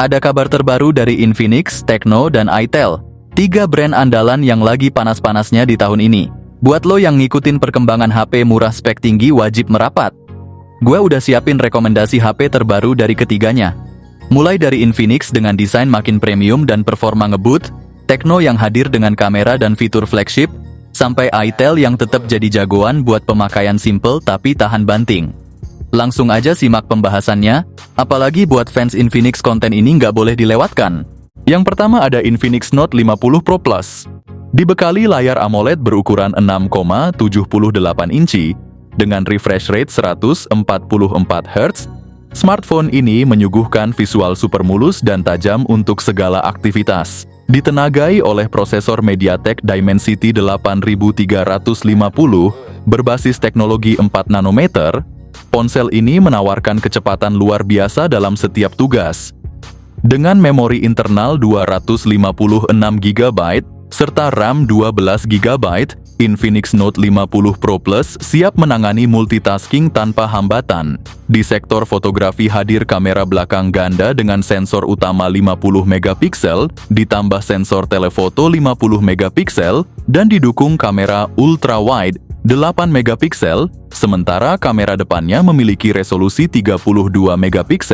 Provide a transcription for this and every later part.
Ada kabar terbaru dari Infinix, Tecno, dan itel. 3 brand andalan yang lagi panas-panasnya di tahun ini. Buat lo yang ngikutin perkembangan HP murah spek tinggi wajib merapat. Gue udah siapin rekomendasi HP terbaru dari ketiganya. Mulai dari Infinix dengan desain makin premium dan performa ngebut, Tecno yang hadir dengan kamera dan fitur flagship, sampai itel yang tetap jadi jagoan buat pemakaian simple tapi tahan banting. Langsung aja simak pembahasannya, apalagi buat fans Infinix konten ini nggak boleh dilewatkan. Yang pertama ada Infinix Note 50 Pro Plus. Dibekali layar AMOLED berukuran 6,78 inci, dengan refresh rate 144 Hz, smartphone ini menyuguhkan visual super mulus dan tajam untuk segala aktivitas. Ditenagai oleh prosesor MediaTek Dimensity 8350 berbasis teknologi 4 nanometer, ponsel ini menawarkan kecepatan luar biasa dalam setiap tugas. Dengan memori internal 256 GB serta RAM 12 GB, Infinix Note 50 Pro Plus siap menangani multitasking tanpa hambatan. Di sektor fotografi hadir kamera belakang ganda dengan sensor utama 50 MP, ditambah sensor telefoto 50 MP, dan didukung kamera ultra-wide 8 MP, sementara kamera depannya memiliki resolusi 32 MP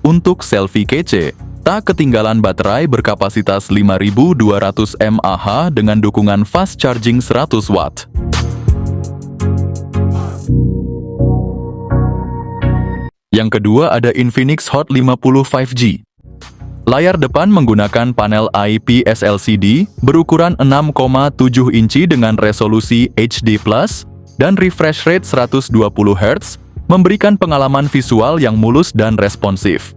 untuk selfie kece. Tak ketinggalan baterai berkapasitas 5200 mAh dengan dukungan fast charging 100 Watt. Yang kedua ada Infinix Hot 50 5G. Layar depan menggunakan panel IPS LCD berukuran 6,7 inci dengan resolusi HD+, dan refresh rate 120 Hz, memberikan pengalaman visual yang mulus dan responsif.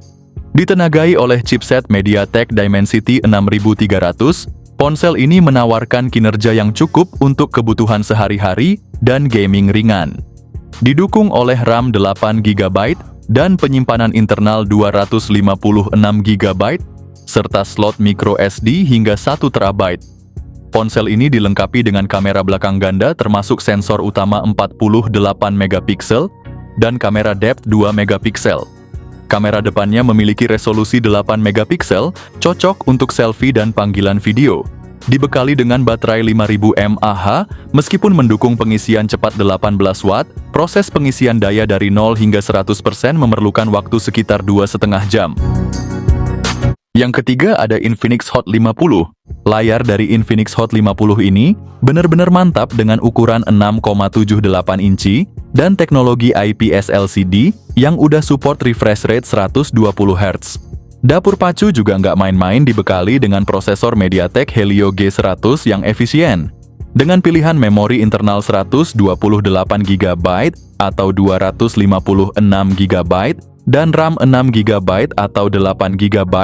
Ditenagai oleh chipset MediaTek Dimensity 6300, ponsel ini menawarkan kinerja yang cukup untuk kebutuhan sehari-hari dan gaming ringan. Didukung oleh RAM 8 GB dan penyimpanan internal 256 GB, serta slot micro SD hingga 1 TB. Ponsel ini dilengkapi dengan kamera belakang ganda termasuk sensor utama 48 MP dan kamera depth 2 MP. Kamera depannya memiliki resolusi 8 MP, cocok untuk selfie dan panggilan video. Dibekali dengan baterai 5000 mAh, meskipun mendukung pengisian cepat 18 Watt, proses pengisian daya dari 0 hingga 100% memerlukan waktu sekitar 2,5 jam. Yang ketiga ada Infinix Hot 50. Layar dari Infinix Hot 50 ini benar-benar mantap dengan ukuran 6,78 inci dan teknologi IPS LCD yang udah support refresh rate 120 Hz. Dapur pacu juga nggak main-main, dibekali dengan prosesor MediaTek Helio G100 yang efisien. Dengan pilihan memori internal 128 GB atau 256 GB dan RAM 6 GB atau 8 GB,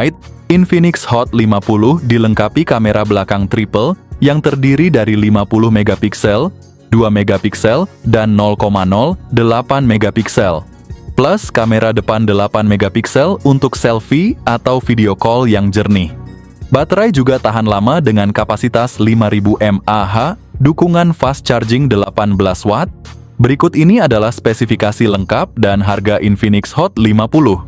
Infinix Hot 50 dilengkapi kamera belakang triple yang terdiri dari 50 MP, 2 MP, dan 0,08 MP, plus kamera depan 8 MP untuk selfie atau video call yang jernih. Baterai juga tahan lama dengan kapasitas 5000 mAh, dukungan fast charging 18 Watt. Berikut ini adalah spesifikasi lengkap dan harga Infinix Hot 50.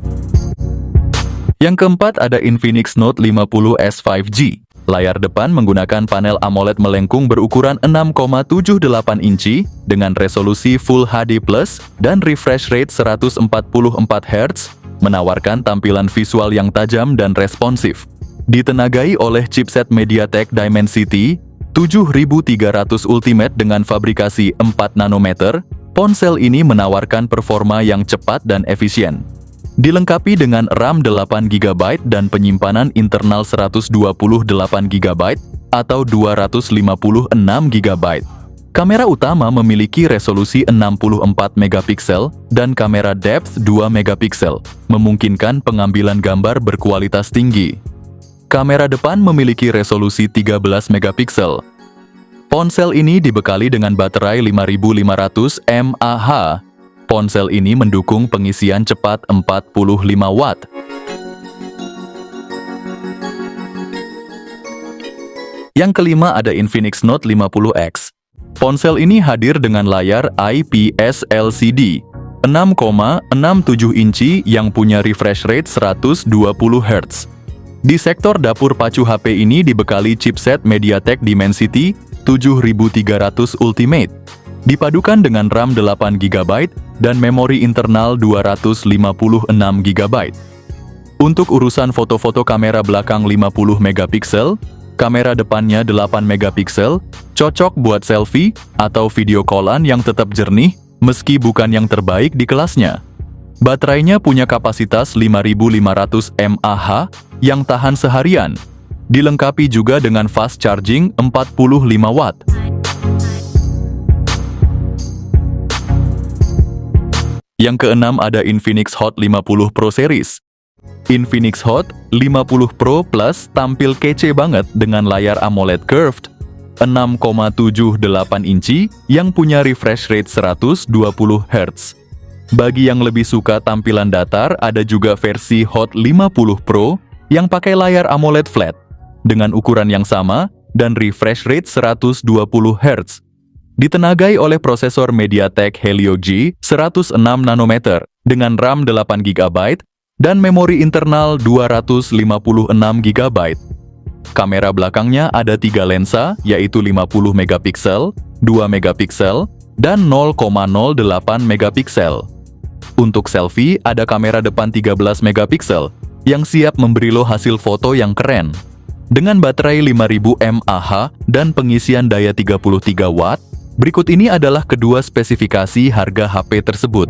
Yang keempat ada Infinix Note 50S 5G. Layar depan menggunakan panel AMOLED melengkung berukuran 6,78 inci dengan resolusi Full HD+, dan refresh rate 144 Hz, menawarkan tampilan visual yang tajam dan responsif. Ditenagai oleh chipset MediaTek Dimensity 7300 Ultimate dengan fabrikasi 4 nanometer, ponsel ini menawarkan performa yang cepat dan efisien. Dilengkapi dengan RAM 8 GB dan penyimpanan internal 128 GB atau 256 GB. Kamera utama memiliki resolusi 64 MP dan kamera depth 2 MP, memungkinkan pengambilan gambar berkualitas tinggi. Kamera depan memiliki resolusi 13 MP. Ponsel ini dibekali dengan baterai 5500 mAh. Ponsel ini mendukung pengisian cepat 45 Watt. Yang kelima ada Infinix Note 50X. Ponsel ini hadir dengan layar IPS LCD 6,67 inci yang punya refresh rate 120 Hz. Di sektor dapur pacu HP ini dibekali chipset MediaTek Dimensity 7300 Ultimate, dipadukan dengan RAM 8GB dan memori internal 256GB. Untuk urusan foto-foto, kamera belakang 50MP, kamera depannya 8MP, cocok buat selfie atau video callan yang tetap jernih meski bukan yang terbaik di kelasnya. Baterainya punya kapasitas 5500 mAh yang tahan seharian, dilengkapi juga dengan fast charging 45 watt. Yang keenam ada Infinix Hot 50 Pro Series. Infinix Hot 50 Pro Plus tampil kece banget dengan layar AMOLED curved 6,78 inci yang punya refresh rate 120 Hz. Bagi yang lebih suka tampilan datar, ada juga versi Hot 50 Pro yang pakai layar AMOLED flat dengan ukuran yang sama dan refresh rate 120 Hz. Ditenagai oleh prosesor MediaTek Helio G 106 nanometer dengan RAM 8GB dan memori internal 256GB. Kamera belakangnya ada 3 lensa, yaitu 50MP, 2MP, dan 0,08MP. Untuk selfie, ada kamera depan 13MP yang siap memberi lo hasil foto yang keren. Dengan baterai 5000 mAh dan pengisian daya 33 watt, berikut ini adalah kedua spesifikasi harga HP tersebut.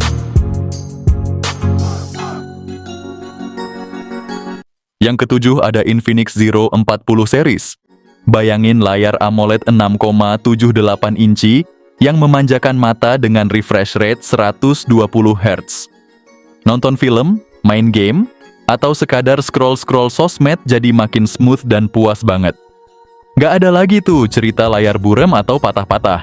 Yang ketujuh ada Infinix Zero 40 series. Bayangin layar AMOLED 6,78 inci yang memanjakan mata dengan refresh rate 120 Hz. Nonton film, main game, atau sekadar scroll-scroll sosmed jadi makin smooth dan puas banget. Nggak ada lagi tuh cerita layar buram atau patah-patah.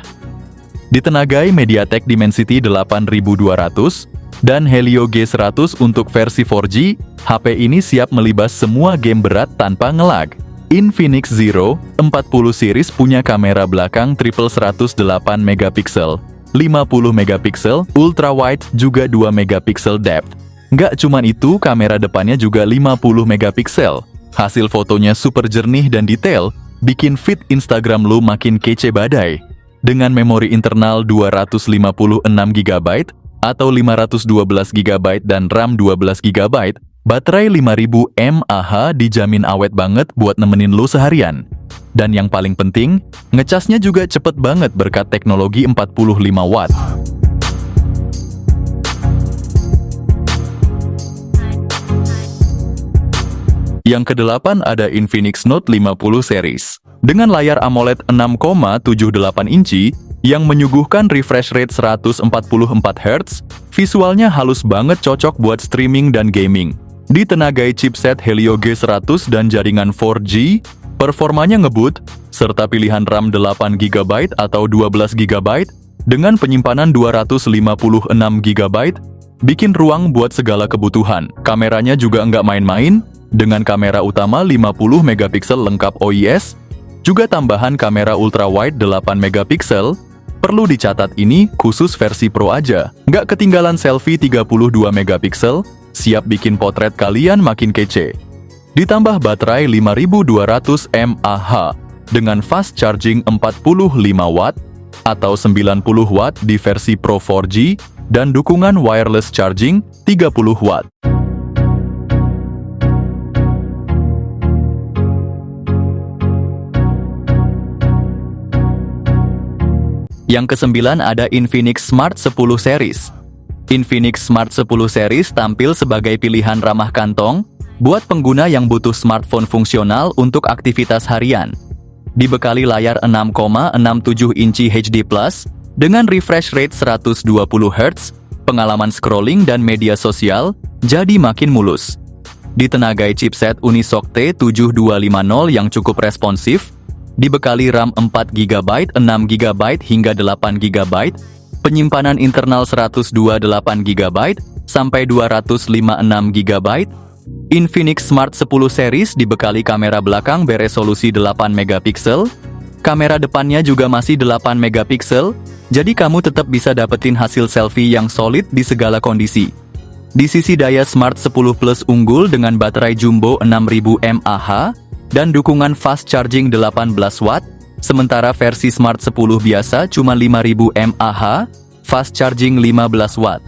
Ditenagai MediaTek Dimensity 8200 dan Helio G100 untuk versi 4G, HP ini siap melibas semua game berat tanpa ngelag. Infinix Zero 40 series punya kamera belakang triple 108MP, 50MP, ultra wide juga 2MP depth. Nggak cuman itu, kamera depannya juga 50MP. Hasil fotonya super jernih dan detail, bikin feed Instagram lu makin kece badai. Dengan memori internal 256GB atau 512GB dan RAM 12GB, baterai 5000 mAh dijamin awet banget buat nemenin lu seharian. Dan yang paling penting, ngecasnya juga cepet banget berkat teknologi 45 watt. Yang kedelapan ada Infinix Note 50 series. Dengan layar AMOLED 6,78 inci yang menyuguhkan refresh rate 144 Hz, visualnya halus banget, cocok buat streaming dan gaming. Ditenagai chipset Helio G100 dan jaringan 4G, performanya ngebut, serta pilihan RAM 8GB atau 12GB dengan penyimpanan 256GB, bikin ruang buat segala kebutuhan. Kameranya juga nggak main-main, dengan kamera utama 50MP lengkap OIS, juga tambahan kamera ultra wide 8MP. Perlu dicatat ini khusus versi Pro aja. Nggak ketinggalan selfie 32MP, siap bikin potret kalian makin kece. Ditambah baterai 5200 mAh dengan fast charging 45 watt atau 90 watt di versi Pro 4G dan dukungan wireless charging 30 watt. Yang kesembilan ada Infinix Smart 10 series. Infinix Smart 10 series tampil sebagai pilihan ramah kantong buat pengguna yang butuh smartphone fungsional untuk aktivitas harian. Dibekali layar 6,67 inci HD+, dengan refresh rate 120 Hz, pengalaman scrolling dan media sosial jadi makin mulus. Ditenagai chipset Unisoc T7250 yang cukup responsif, dibekali RAM 4GB, 6GB hingga 8GB, penyimpanan internal 128GB sampai 256GB. Infinix Smart 10 series dibekali kamera belakang beresolusi 8MP, kamera depannya juga masih 8MP, jadi kamu tetap bisa dapetin hasil selfie yang solid di segala kondisi. Di sisi daya Smart 10 Plus unggul dengan baterai jumbo 6000 mAh dan dukungan fast charging 18 Watt, sementara versi Smart 10 biasa cuma 5000 mAh, fast charging 15 Watt.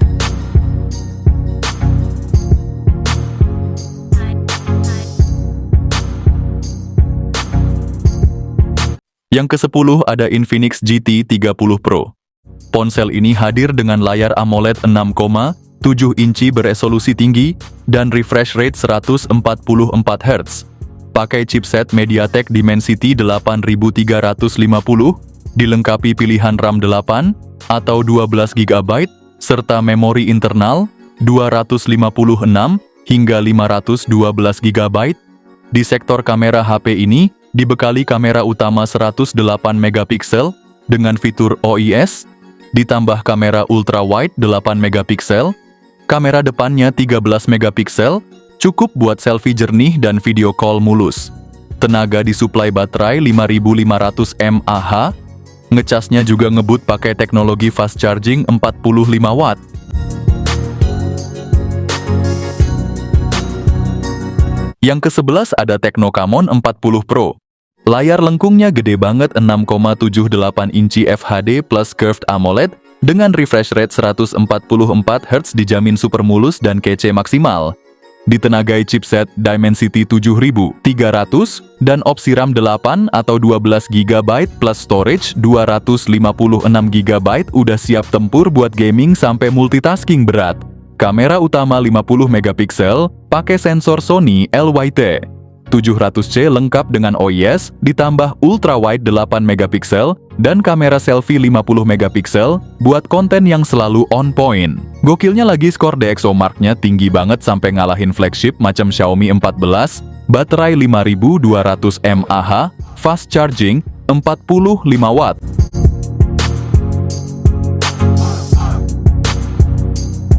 Yang ke-10 ada Infinix GT 30 Pro. Ponsel ini hadir dengan layar AMOLED 6,7 inci beresolusi tinggi dan refresh rate 144 Hz. Pakai chipset MediaTek Dimensity 8350, dilengkapi pilihan RAM 8 atau 12 GB, serta memori internal 256 hingga 512 GB. Di sektor kamera HP ini dibekali kamera utama 108 megapiksel dengan fitur OIS, ditambah kamera ultrawide 8 megapiksel, kamera depannya 13 megapiksel, cukup buat selfie jernih dan video call mulus. Tenaga disuplai baterai 5500 mAh, ngecasnya juga ngebut pakai teknologi fast charging 45 Watt. Yang ke-11 ada Tecno Camon 40 Pro. Layar lengkungnya gede banget 6,78 inci FHD plus Curved AMOLED dengan refresh rate 144 Hz, dijamin super mulus dan kece maksimal. Ditenagai chipset Dimensity 7300 dan opsi RAM 8 atau 12 GB plus storage 256 GB, udah siap tempur buat gaming sampai multitasking berat. Kamera utama 50 megapiksel, pakai sensor Sony LYT 700C lengkap dengan OIS, ditambah ultrawide 8 megapiksel dan kamera selfie 50 megapiksel buat konten yang selalu on point. Gokilnya lagi skor DxOMark-nya tinggi banget sampai ngalahin flagship macam Xiaomi 14, baterai 5200 mAh, fast charging 45 Watt.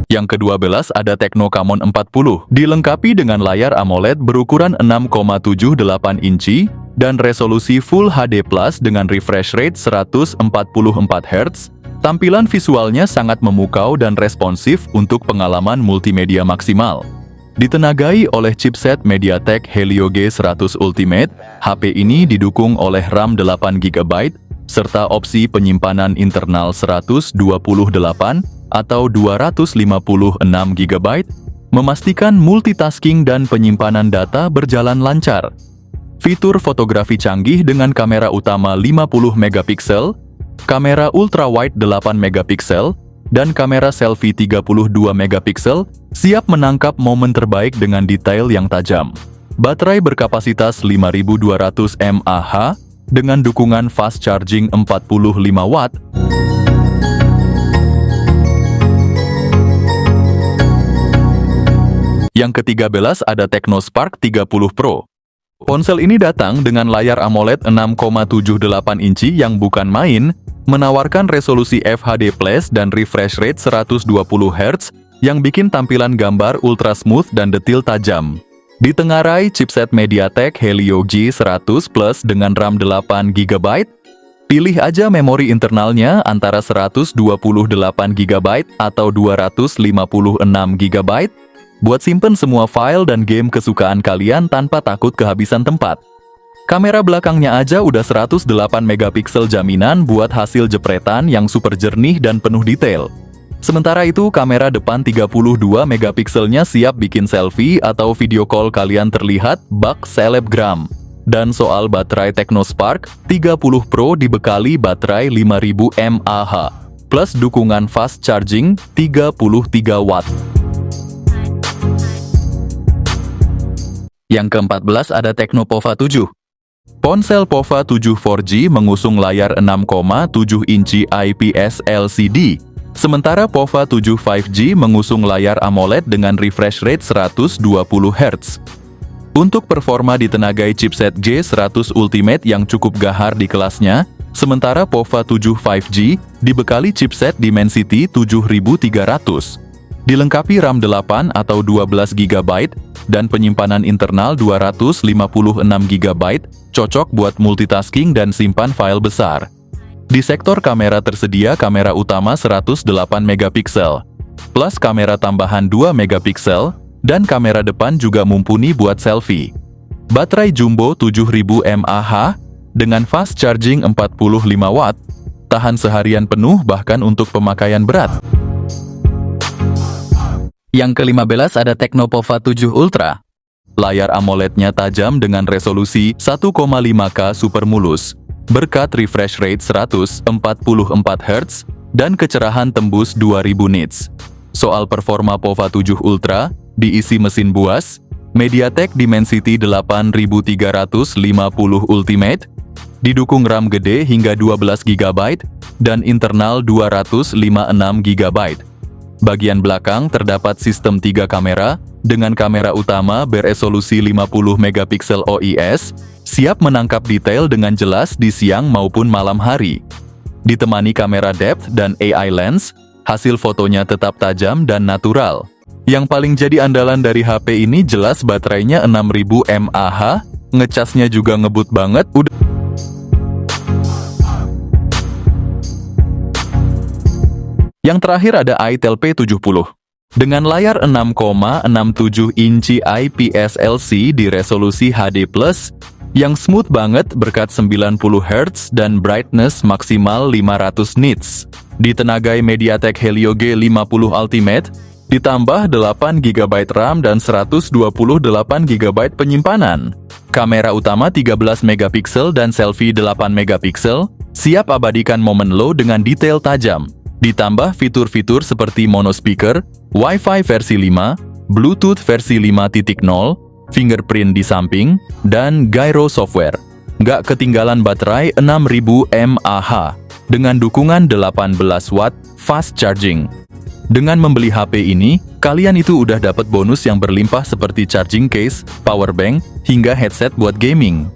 Yang ke-12 ada Tecno Camon 40, dilengkapi dengan layar AMOLED berukuran 6,78 inci dan resolusi Full HD Plus dengan refresh rate 144 Hz. Tampilan visualnya sangat memukau dan responsif untuk pengalaman multimedia maksimal. Ditenagai oleh chipset MediaTek Helio G100 Ultimate, HP ini didukung oleh RAM 8 GB serta opsi penyimpanan internal 128 atau 256 GB, memastikan multitasking dan penyimpanan data berjalan lancar. Fitur fotografi canggih dengan kamera utama 50 megapiksel, kamera ultrawide 8 megapiksel, dan kamera selfie 32 megapiksel, siap menangkap momen terbaik dengan detail yang tajam. Baterai berkapasitas 5200 mAh dengan dukungan fast charging 45 Watt. Yang ke-13 ada Tecno Spark 30 Pro. Ponsel ini datang dengan layar AMOLED 6,78 inci yang bukan main, menawarkan resolusi FHD Plus dan refresh rate 120 Hz yang bikin tampilan gambar ultra smooth dan detil tajam. Ditengarai chipset MediaTek Helio G100 Plus dengan RAM 8 GB. Pilih aja memori internalnya antara 128 GB atau 256 GB. Buat simpen semua file dan game kesukaan kalian tanpa takut kehabisan tempat. Kamera belakangnya aja udah 108 megapiksel jaminan buat hasil jepretan yang super jernih dan penuh detail. Sementara itu, kamera depan 32 megapikselnya siap bikin selfie atau video call kalian terlihat bak selebgram. Dan soal baterai Tecno Spark 30 Pro dibekali baterai 5000 mAh plus dukungan fast charging 33 Watt. Yang ke-14 ada Tecno Pova 7. Ponsel Pova 7 4G mengusung layar 6,7 inci IPS LCD, sementara Pova 7 5G mengusung layar AMOLED dengan refresh rate 120 Hz. Untuk performa ditenagai chipset G100 Ultimate yang cukup gahar di kelasnya, sementara Pova 7 5G dibekali chipset Dimensity 7300. Dilengkapi RAM 8 atau 12 GB dan penyimpanan internal 256 GB, cocok buat multitasking dan simpan file besar. Di sektor kamera tersedia kamera utama 108 megapiksel, plus kamera tambahan 2 megapiksel, dan kamera depan juga mumpuni buat selfie. Baterai jumbo 7000 mAh dengan fast charging 45 watt, tahan seharian penuh bahkan untuk pemakaian berat. Yang ke-15 ada Tecnopova 7 Ultra. Layar AMOLED-nya tajam dengan resolusi 1,5K super mulus, berkat refresh rate 144 Hz dan kecerahan tembus 2000 nits. Soal performa Pova 7 Ultra, diisi mesin buas, MediaTek Dimensity 8350 Ultimate, didukung RAM gede hingga 12 GB, dan internal 256 GB. Bagian belakang terdapat sistem 3 kamera, dengan kamera utama beresolusi 50 megapiksel OIS, siap menangkap detail dengan jelas di siang maupun malam hari. Ditemani kamera depth dan AI lens, hasil fotonya tetap tajam dan natural. Yang paling jadi andalan dari HP ini jelas baterainya 6000 mAh, ngecasnya juga ngebut banget. Yang terakhir ada itel P70. Dengan layar 6,67 inci IPS LC di resolusi HD+, yang smooth banget berkat 90 Hz dan brightness maksimal 500 nits. Ditenagai MediaTek Helio G50 Ultimate, ditambah 8 GB RAM dan 128 GB penyimpanan. Kamera utama 13 megapiksel dan selfie 8 megapiksel, siap abadikan momen lo dengan detail tajam. Ditambah fitur-fitur seperti mono speaker, Wi-Fi versi 5, Bluetooth versi 5.0, fingerprint di samping, dan gyro software. Nggak ketinggalan baterai 6000 mAh, dengan dukungan 18 watt fast charging. Dengan membeli HP ini, kalian itu udah dapat bonus yang berlimpah seperti charging case, power bank, hingga headset buat gaming.